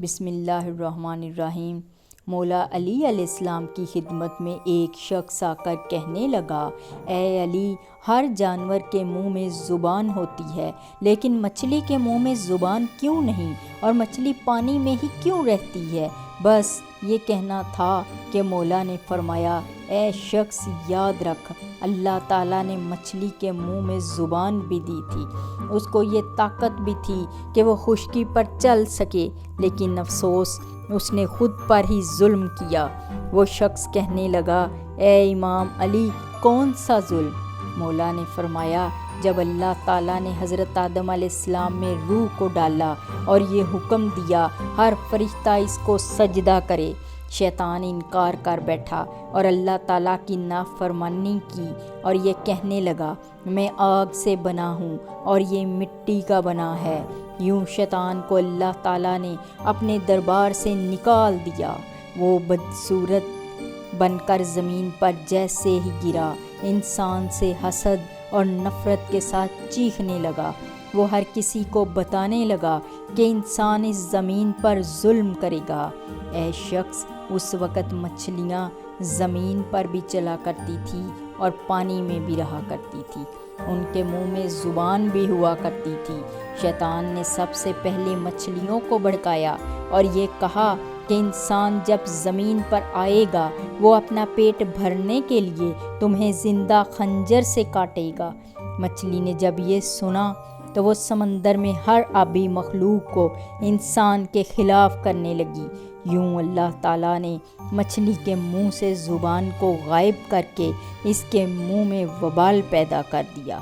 بسم اللہ الرحمن الرحیم۔ مولا علی علیہ السلام کی خدمت میں ایک شخص آ کر کہنے لگا، اے علی، ہر جانور کے منہ میں زبان ہوتی ہے، لیکن مچھلی کے منہ میں زبان کیوں نہیں، اور مچھلی پانی میں ہی کیوں رہتی ہے؟ بس یہ کہنا تھا کہ مولا نے فرمایا، اے شخص، یاد رکھ، اللہ تعالیٰ نے مچھلی کے منہ میں زبان بھی دی تھی، اس کو یہ طاقت بھی تھی کہ وہ خشکی پر چل سکے، لیکن افسوس اس نے خود پر ہی ظلم کیا۔ وہ شخص کہنے لگا، اے امام علی، کون سا ظلم؟ مولا نے فرمایا، جب اللہ تعالیٰ نے حضرت آدم علیہ السلام میں روح کو ڈالا اور یہ حکم دیا ہر فرشتہ اس کو سجدہ کرے، شیطان انکار کر بیٹھا اور اللہ تعالیٰ کی نافرمانی کی اور یہ کہنے لگا، میں آگ سے بنا ہوں اور یہ مٹی کا بنا ہے۔ یوں شیطان کو اللہ تعالیٰ نے اپنے دربار سے نکال دیا۔ وہ بدصورت بن کر زمین پر جیسے ہی گرا، انسان سے حسد اور نفرت کے ساتھ چیخنے لگا۔ وہ ہر کسی کو بتانے لگا کہ انسان اس زمین پر ظلم کرے گا۔ اے شخص، اس وقت مچھلیاں زمین پر بھی چلا کرتی تھی اور پانی میں بھی رہا کرتی تھی، ان کے منہ میں زبان بھی ہوا کرتی تھی۔ شیطان نے سب سے پہلے مچھلیوں کو بھڑکایا اور یہ کہا کہ انسان جب زمین پر آئے گا وہ اپنا پیٹ بھرنے کے لیے تمہیں زندہ خنجر سے کاٹے گا۔ مچھلی نے جب یہ سنا تو وہ سمندر میں ہر آبی مخلوق کو انسان کے خلاف کرنے لگی۔ یوں اللہ تعالیٰ نے مچھلی کے منہ سے زبان کو غائب کر کے اس کے منہ میں وبال پیدا کر دیا۔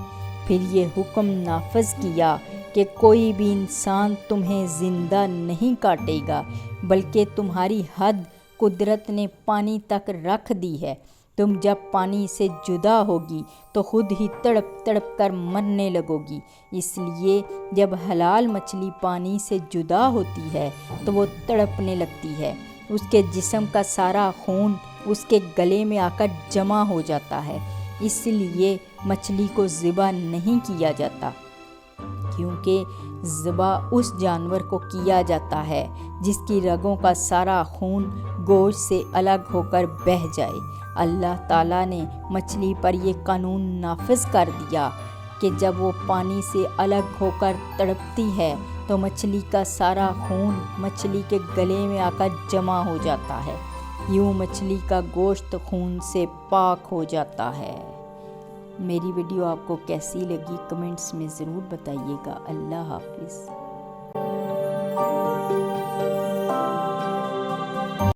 پھر یہ حکم نافذ کیا کہ کوئی بھی انسان تمہیں زندہ نہیں کاٹے گا، بلکہ تمہاری حد قدرت نے پانی تک رکھ دی ہے۔ تم جب پانی سے جدا ہوگی تو خود ہی تڑپ تڑپ کر مرنے لگو گی۔ اس لیے جب حلال مچھلی پانی سے جدا ہوتی ہے تو وہ تڑپنے لگتی ہے، اس کے جسم کا سارا خون اس کے گلے میں آ کر جمع ہو جاتا ہے۔ اس لیے مچھلی کو ذبح نہیں کیا جاتا، کیونکہ ذبح اس جانور کو کیا جاتا ہے جس کی رگوں کا سارا خون گوشت سے الگ ہو کر بہہ جائے۔ اللہ تعالیٰ نے مچھلی پر یہ قانون نافذ کر دیا کہ جب وہ پانی سے الگ ہو کر تڑپتی ہے تو مچھلی کا سارا خون مچھلی کے گلے میں آ کر جمع ہو جاتا ہے۔ یوں مچھلی کا گوشت خون سے پاک ہو جاتا ہے۔ میری ویڈیو آپ کو کیسی لگی کمنٹس میں ضرور بتائیے گا۔ اللہ حافظ۔